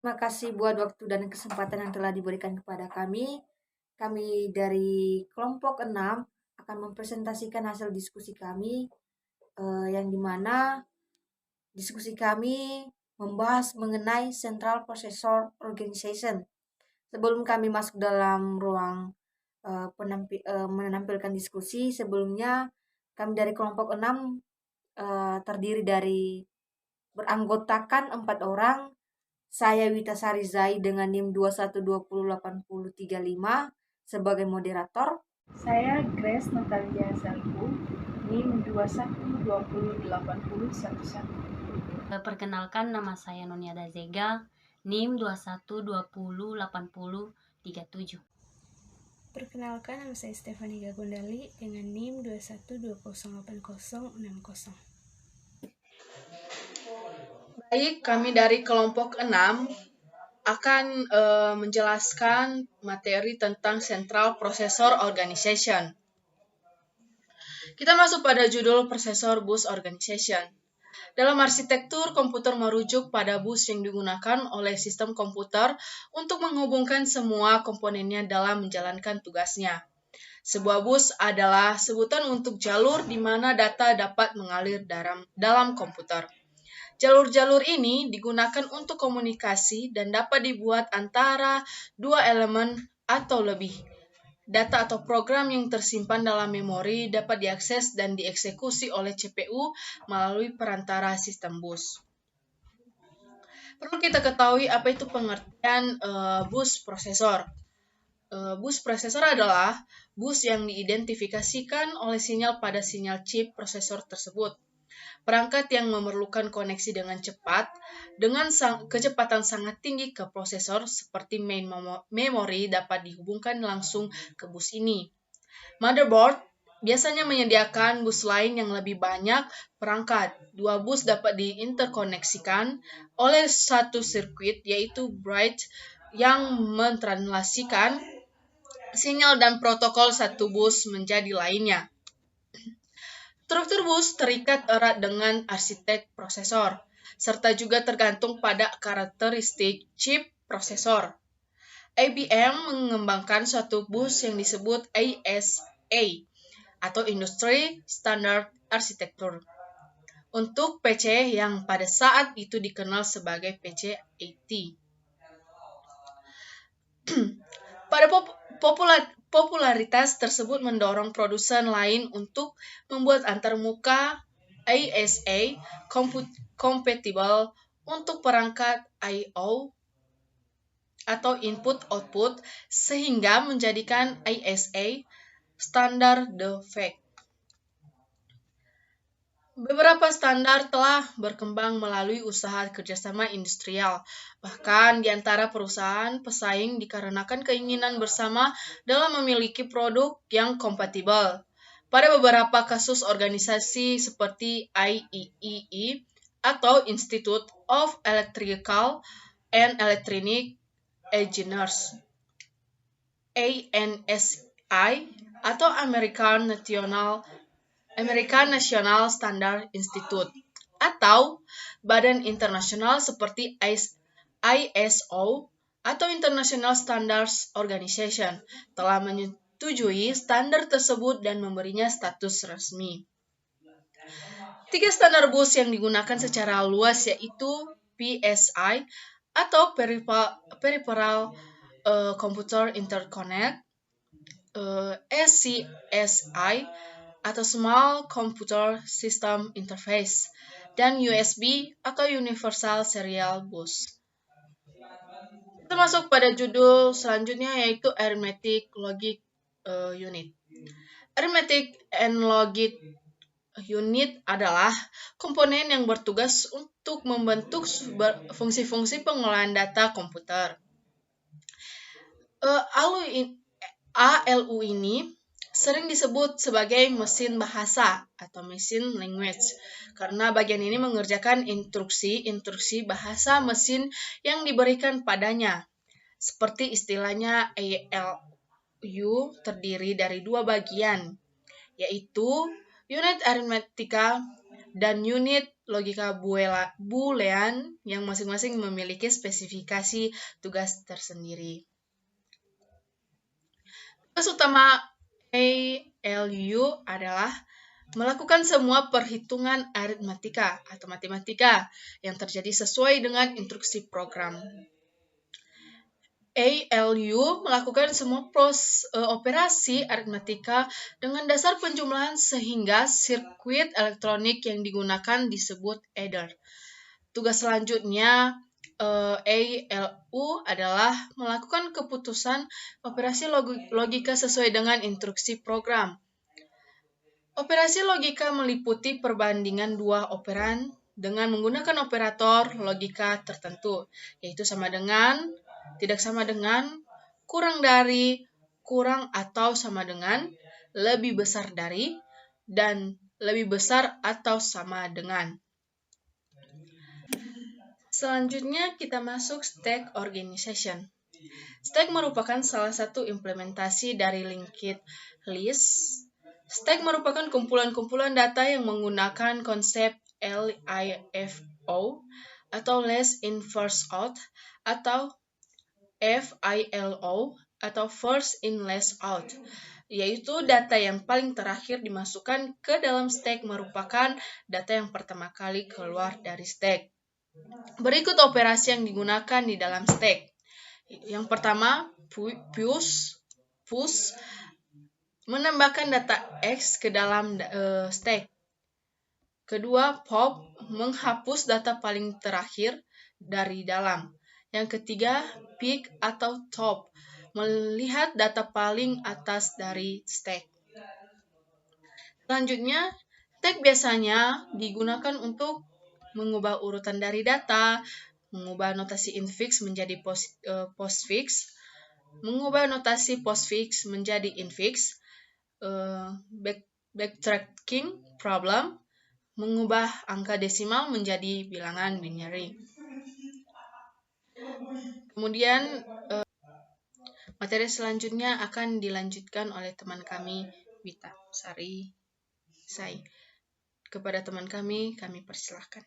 Terima kasih buat waktu dan kesempatan yang telah diberikan kepada kami. Kami dari kelompok 6 akan mempresentasikan hasil diskusi kami, yang dimana diskusi kami membahas mengenai Central Processor Organization. Sebelum kami masuk dalam ruang menampilkan diskusi, sebelumnya kami dari kelompok 6 terdiri dari beranggotakan 4 orang. Saya Wita Sarizai dengan NIM 21208035 sebagai moderator. Saya Grace Natalia Zalku, NIM 21208011. Perkenalkan, nama saya Noniada Zega, NIM 21208037. Perkenalkan, nama saya Stefani Gagondali dengan NIM 21208060. Baik, kami dari kelompok 6 akan menjelaskan materi tentang Central Processor Organization. Kita masuk pada judul Processor Bus Organization. Dalam arsitektur, komputer merujuk pada bus yang digunakan oleh sistem komputer untuk menghubungkan semua komponennya dalam menjalankan tugasnya. Sebuah bus adalah sebutan untuk jalur di mana data dapat mengalir dalam komputer. Jalur-jalur ini digunakan untuk komunikasi dan dapat dibuat antara dua elemen atau lebih. Data atau program yang tersimpan dalam memori dapat diakses dan dieksekusi oleh CPU melalui perantara sistem bus. Perlu kita ketahui apa itu pengertian bus prosesor. Bus prosesor adalah bus yang diidentifikasikan oleh sinyal pada sinyal chip prosesor tersebut. Perangkat yang memerlukan koneksi dengan cepat, dengan kecepatan sangat tinggi ke prosesor seperti main memori dapat dihubungkan langsung ke bus ini. Motherboard biasanya menyediakan bus lain yang lebih banyak perangkat. Dua bus dapat diinterkoneksikan oleh satu sirkuit, yaitu bridge, yang mentranslasikan sinyal dan protokol satu bus menjadi lainnya. Struktur bus terikat erat dengan arsitek prosesor, serta juga tergantung pada karakteristik chip prosesor. IBM mengembangkan suatu bus yang disebut ASA, atau Industry Standard Architecture, untuk PC yang pada saat itu dikenal sebagai PC-80. Pada popularitas tersebut mendorong produsen lain untuk membuat antarmuka ASA compatible untuk perangkat I/O atau input-output, sehingga menjadikan ASA standar de facto. Beberapa standar telah berkembang melalui usaha kerjasama industrial, bahkan di antara perusahaan pesaing dikarenakan keinginan bersama dalam memiliki produk yang kompatibel. Pada beberapa kasus organisasi seperti IEEE atau Institute of Electrical and Electronic Engineers, ANSI, atau American National Standard Institute, atau badan internasional seperti ISO atau International Standards Organization telah menyetujui standar tersebut dan memberinya status resmi. 3 standar bus yang digunakan secara luas yaitu PSI atau Peripheral Computer Interconnect, SCSI atau Small Computer System Interface, dan USB atau Universal Serial Bus. Kita masuk pada judul selanjutnya yaitu Arithmetic Logic Unit. Arithmetic and Logic Unit adalah komponen yang bertugas untuk membentuk fungsi-fungsi pengolahan data komputer. ALU ini sering disebut sebagai mesin bahasa atau machine language karena bagian ini mengerjakan instruksi bahasa mesin yang diberikan padanya. Seperti istilahnya ALU terdiri dari dua bagian, yaitu unit aritmetika dan unit logika boolean yang masing-masing memiliki spesifikasi tugas tersendiri. Tugas utama ALU adalah melakukan semua perhitungan aritmatika atau matematika yang terjadi sesuai dengan instruksi program. ALU melakukan semua operasi aritmatika dengan dasar penjumlahan sehingga sirkuit elektronik yang digunakan disebut adder. Tugas selanjutnya ALU adalah melakukan keputusan operasi logika sesuai dengan instruksi program. Operasi logika meliputi perbandingan dua operan dengan menggunakan operator logika tertentu, yaitu sama dengan, tidak sama dengan, kurang dari, kurang atau sama dengan, lebih besar dari, dan lebih besar atau sama dengan. Selanjutnya kita masuk stack organization. Stack merupakan salah satu implementasi dari linked list. Stack merupakan kumpulan-kumpulan data yang menggunakan konsep LIFO atau last in first out atau FILO atau first in last out, yaitu data yang paling terakhir dimasukkan ke dalam stack merupakan data yang pertama kali keluar dari stack. Berikut operasi yang digunakan di dalam stack. Yang pertama, push menambahkan data X ke dalam stack. Kedua, pop menghapus data paling terakhir dari dalam. Yang ketiga, pick atau top melihat data paling atas dari stack. Selanjutnya, stack biasanya digunakan untuk mengubah urutan dari data, mengubah notasi infix menjadi postfix, mengubah notasi postfix menjadi infix, backtracking problem, mengubah angka desimal menjadi bilangan binary. Kemudian materi selanjutnya akan dilanjutkan oleh teman kami, Wita Sari Sai. Kepada teman kami persilahkan.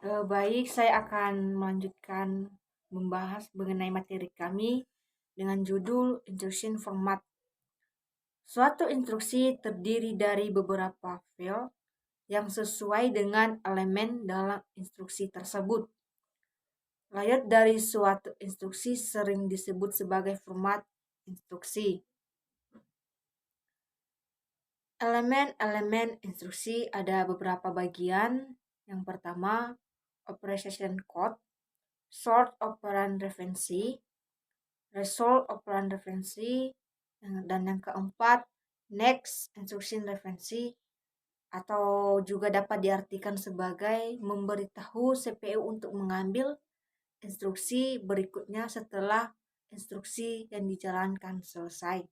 Baik, saya akan melanjutkan membahas mengenai materi kami dengan judul Instruction Format. Suatu instruksi terdiri dari beberapa file yang sesuai dengan elemen dalam instruksi tersebut. Layout dari suatu instruksi sering disebut sebagai format instruksi. Elemen-elemen instruksi ada beberapa bagian. Yang pertama, operation code, sort operand referensi, result operand referensi, dan yang keempat, next instruction referensi, atau juga dapat diartikan sebagai memberitahu CPU untuk mengambil instruksi berikutnya setelah instruksi yang dijalankan selesai.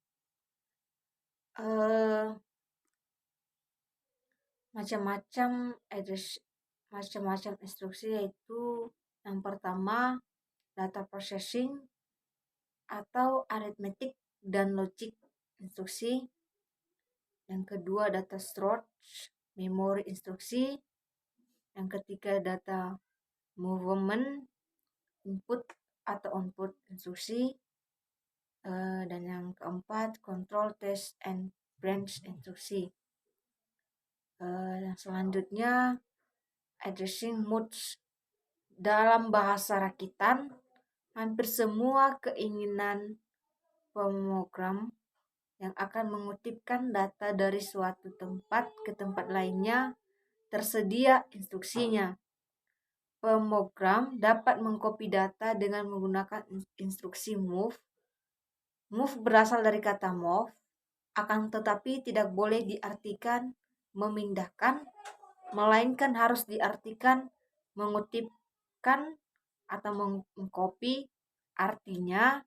Macam-macam instruksi yaitu yang pertama data processing atau arithmetic dan logic instruksi. Yang kedua data storage, memori instruksi. Yang ketiga data movement, input atau output instruksi. Dan yang keempat control test and branch instruksi. Yang selanjutnya addressing modes. Dalam bahasa rakitan, hampir semua keinginan pemrogram yang akan mengutipkan data dari suatu tempat ke tempat lainnya tersedia instruksinya. Pemrogram dapat mengcopy data dengan menggunakan instruksi move. Move berasal dari kata move, akan tetapi tidak boleh diartikan memindahkan, melainkan harus diartikan mengutipkan atau mengcopy. Artinya,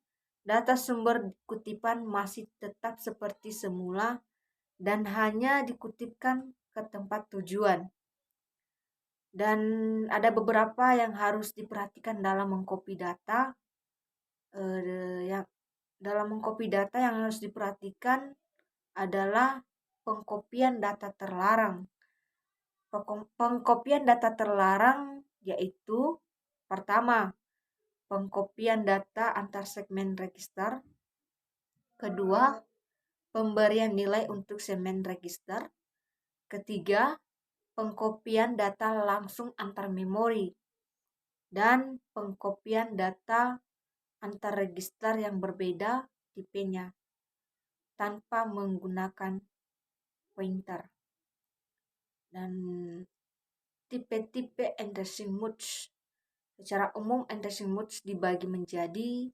data sumber kutipan masih tetap seperti semula dan hanya dikutipkan ke tempat tujuan. Dan ada beberapa yang harus diperhatikan dalam mengcopy data. Dalam mengcopy data yang harus diperhatikan adalah pengkopian data terlarang. Pengkopian data terlarang yaitu pertama, pengkopian data antar segmen register. Kedua, pemberian nilai untuk segmen register. Ketiga, pengkopian data langsung antar memori. Dan pengkopian data antar register yang berbeda tipenya tanpa menggunakan pointer. Dan tipe-tipe addressing modes. Secara umum addressing modes dibagi menjadi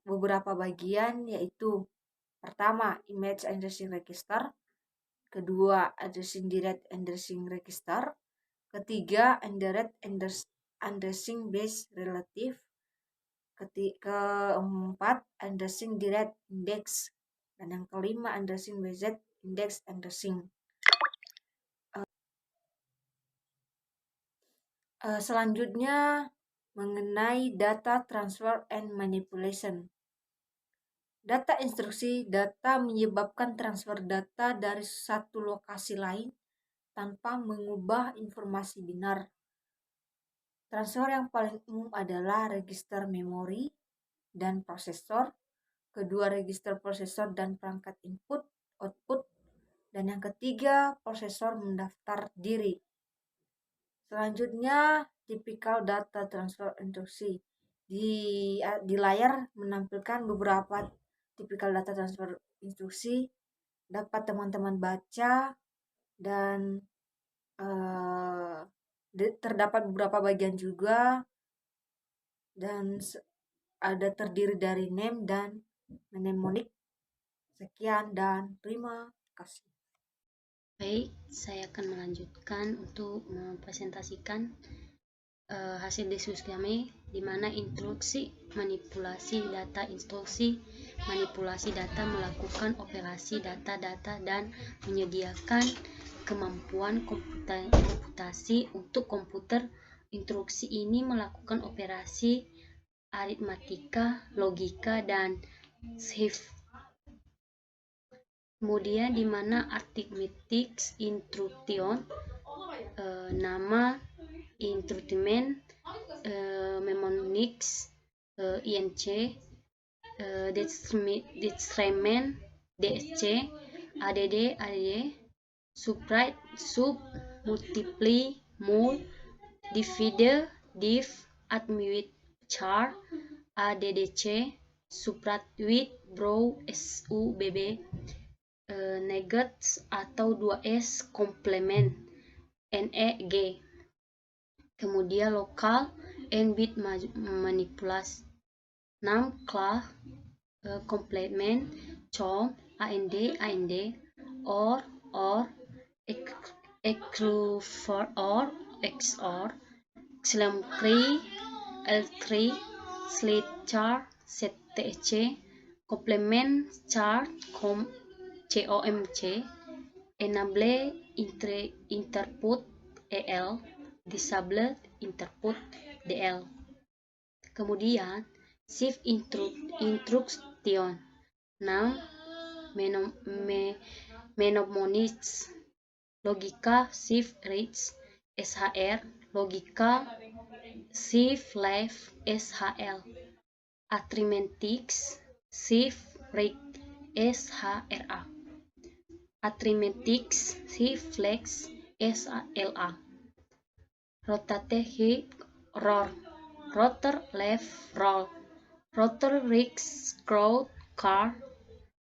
beberapa bagian, yaitu pertama, image addressing register. Kedua, addressing direct addressing register. Ketiga, indirect addressing base relative. Keempat, addressing direct index. Dan yang kelima, addressing based index addressing. Selanjutnya mengenai data transfer and manipulation. Data instruksi, data menyebabkan transfer data dari satu lokasi lain tanpa mengubah informasi binar. Transfer yang paling umum adalah register memori dan prosesor, kedua register prosesor dan perangkat input, output, dan yang ketiga prosesor mendaftar diri. Selanjutnya, typical data transfer instruksi. Di layar menampilkan beberapa typical data transfer instruksi. Dapat teman-teman baca dan terdapat beberapa bagian juga, dan ada terdiri dari name dan mnemonic. Sekian dan terima kasih. Baik, saya akan melanjutkan untuk mempresentasikan hasil diskusi kami, di mana instruksi manipulasi data. Instruksi manipulasi data melakukan operasi data-data dan menyediakan kemampuan komputasi untuk komputer. Instruksi ini melakukan operasi aritmatika, logika, dan shift. Kemudian di mana arithmetic instruction, nama instrument, mnemonics, inc, discrement, dsc, add, subtract, sub, multiply, mul, divide, div, add with char, addc, subtract with, brow, subb, negate atau 2s, complement, neg. Kemudian lokal and bit manipulasi, num, class, complement, com, and, or, exclusive, or, xor, xlm3, l3, slit char, stc, complement char, comc, enable interput el, disable interput dl. Kemudian shift instruction, num, mnemonics, logika shift right shr, logika shift left shl, arithmetics shift right shra, arithmetics shift flex sla, rotate hip roll, rotor left roll, rotor right scroll car,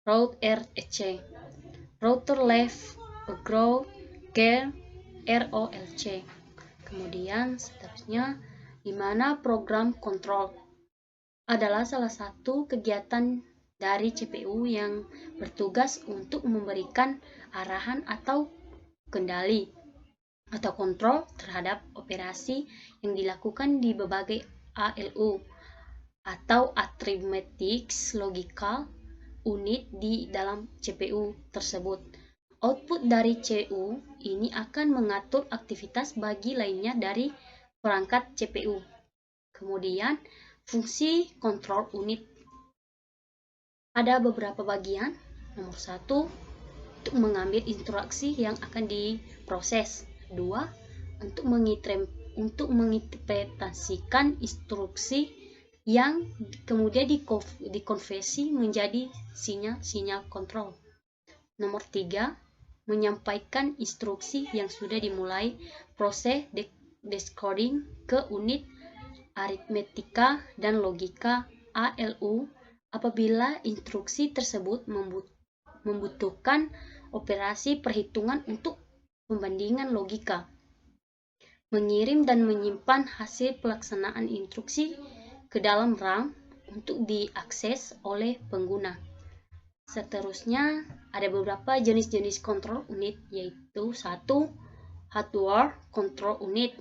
road rc, rotor left grow gear rolc. Kemudian seterusnya, di mana program control adalah salah satu kegiatan dari CPU yang bertugas untuk memberikan arahan atau kendali atau kontrol terhadap operasi yang dilakukan di berbagai ALU atau arithmetic logical unit di dalam CPU tersebut. Output dari CPU ini akan mengatur aktivitas bagi lainnya dari perangkat CPU. Kemudian fungsi kontrol unit. Ada beberapa bagian. Nomor 1, untuk mengambil instruksi yang akan diproses. 2. Untuk menginterpretasikan instruksi yang kemudian dikonversi menjadi sinyal kontrol. Nomor 3. Menyampaikan instruksi yang sudah dimulai proses decoding ke unit aritmetika dan logika ALU apabila instruksi tersebut membutuhkan operasi perhitungan untuk pembandingan logika. Mengirim dan menyimpan hasil pelaksanaan instruksi ke dalam RAM untuk diakses oleh pengguna. Seterusnya, ada beberapa jenis-jenis kontrol unit, yaitu 1. Hardware control unit.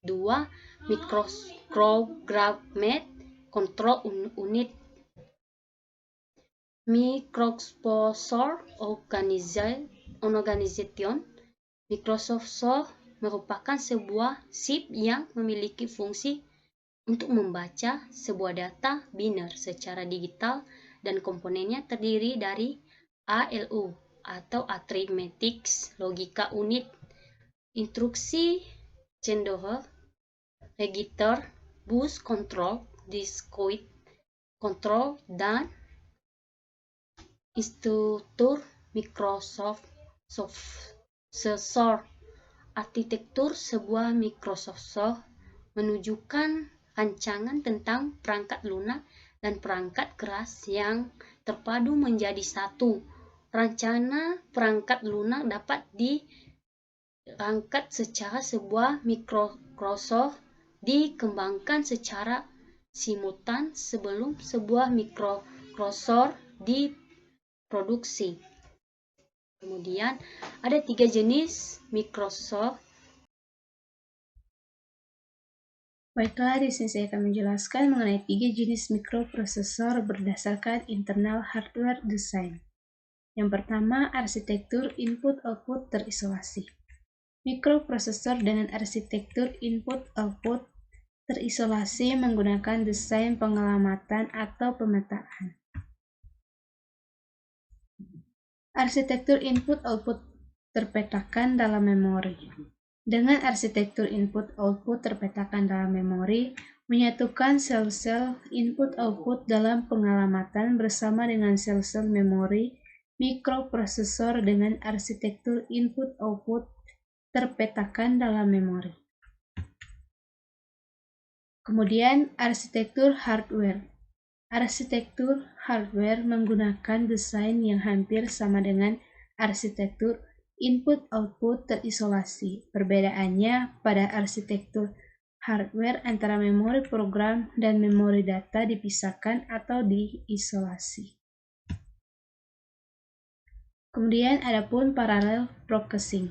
2. Microprogrammed control unit. Microprocessor organization. Microprocessor merupakan sebuah chip yang memiliki fungsi untuk membaca sebuah data biner secara digital dan komponennya terdiri dari ALU atau Arithmetic Logica Unit, instruksi cenderer, register, bus control, discrete control, dan instruktur microprocessor. Arsitektur sebuah microprocessor menunjukkan rancangan tentang perangkat lunak dan perangkat keras yang terpadu menjadi satu. Rencana perangkat lunak dapat diangkat secara sebuah microprocessor dikembangkan secara simultan sebelum sebuah microprocessor diproduksi. Kemudian ada 3 jenis microprocessor. Baiklah, di sini saya akan menjelaskan mengenai 3 jenis mikroprosesor berdasarkan internal hardware design. Yang pertama, arsitektur input-output terisolasi. Mikroprosesor dengan arsitektur input-output terisolasi menggunakan desain pengelamatan atau pemetaan. Arsitektur input-output terpetakan dalam memori. Dengan arsitektur input-output terpetakan dalam memori, menyatukan sel-sel input-output dalam pengelamatan bersama dengan sel-sel memori mikroprosesor dengan arsitektur input-output terpetakan dalam memori. Kemudian, arsitektur hardware. Arsitektur hardware menggunakan desain yang hampir sama dengan arsitektur input-output terisolasi. Perbedaannya pada arsitektur hardware antara memori program dan memori data dipisahkan atau diisolasi. Kemudian adapun parallel processing.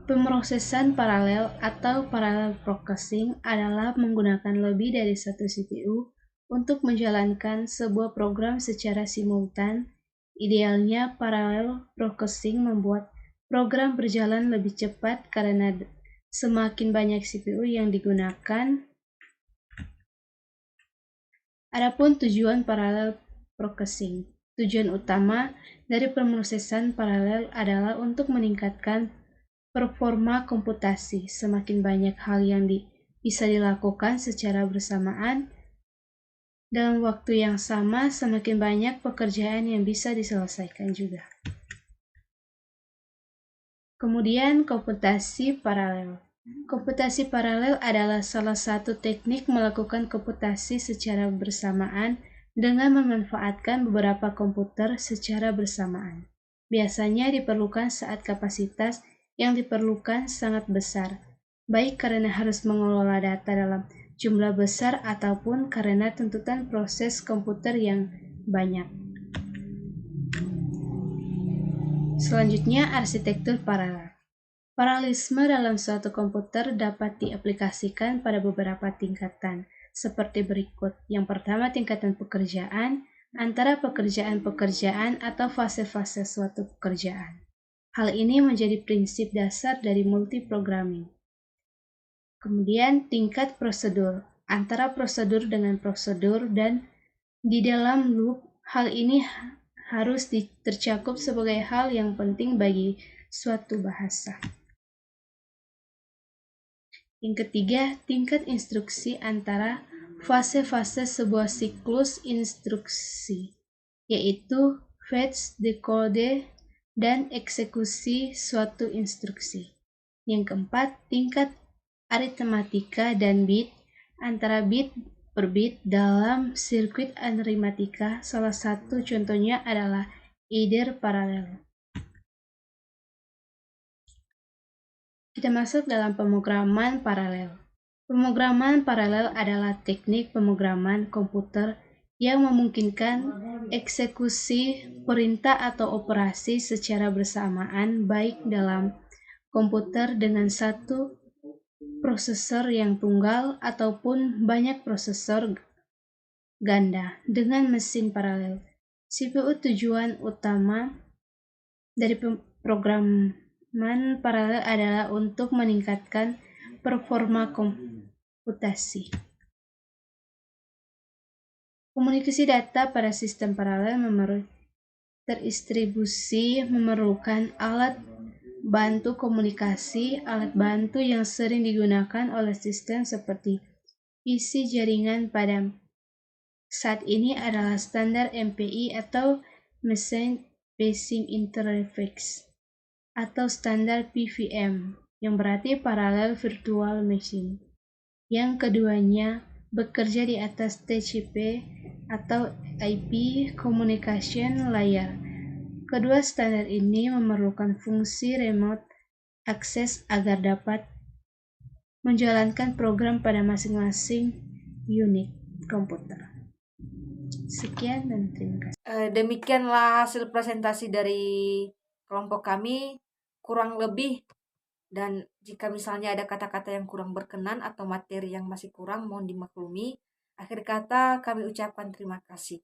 Pemrosesan paralel atau parallel processing adalah menggunakan lebih dari satu CPU untuk menjalankan sebuah program secara simultan. Idealnya parallel processing membuat program berjalan lebih cepat karena semakin banyak CPU yang digunakan. Adapun tujuan parallel processing. Tujuan utama dari pemrosesan paralel adalah untuk meningkatkan performa komputasi. Semakin banyak hal yang bisa dilakukan secara bersamaan dalam waktu yang sama, semakin banyak pekerjaan yang bisa diselesaikan juga. Kemudian komputasi paralel. Komputasi paralel adalah salah satu teknik melakukan komputasi secara bersamaan dengan memanfaatkan beberapa komputer secara bersamaan. Biasanya diperlukan saat kapasitas yang diperlukan sangat besar, baik karena harus mengelola data dalam jumlah besar ataupun karena tuntutan proses komputer yang banyak. Selanjutnya, arsitektur paralel. Paralelisme dalam suatu komputer dapat diaplikasikan pada beberapa tingkatan, seperti berikut. Yang pertama, tingkatan pekerjaan, antara pekerjaan-pekerjaan atau fase-fase suatu pekerjaan. Hal ini menjadi prinsip dasar dari multiprogramming. Kemudian, tingkat prosedur, antara prosedur dengan prosedur dan di dalam loop. Hal ini harus tercakup sebagai hal yang penting bagi suatu bahasa. Yang ketiga, tingkat instruksi antara fase-fase sebuah siklus instruksi, yaitu fetch, decode, dan eksekusi suatu instruksi. Yang keempat, tingkat aritmatika dan bit antara bit per bit dalam sirkuit aritmatika. Salah satu contohnya adalah adder paralel. Kita masuk dalam pemrograman paralel. Pemrograman paralel adalah teknik pemrograman komputer yang memungkinkan eksekusi perintah atau operasi secara bersamaan baik dalam komputer dengan satu prosesor yang tunggal ataupun banyak prosesor ganda dengan mesin paralel. CPU tujuan utama dari pemrograman paralel adalah untuk meningkatkan performa komputasi. Komunikasi data pada sistem paralel terdistribusi memerlukan alat bantu komunikasi. Alat bantu yang sering digunakan oleh sistem seperti PC jaringan pada saat ini adalah standar MPI atau Machine Passing Interface atau standar PVM, yang berarti Parallel Virtual Machine. Yang keduanya bekerja di atas TCP atau IP Communication Layer. Kedua standar ini memerlukan fungsi remote access agar dapat menjalankan program pada masing-masing unit komputer. Sekian dan terima kasih. Demikianlah hasil presentasi dari kelompok kami, kurang lebih, dan jika misalnya ada kata-kata yang kurang berkenan atau materi yang masih kurang, mohon dimaklumi. Akhir kata kami ucapkan terima kasih.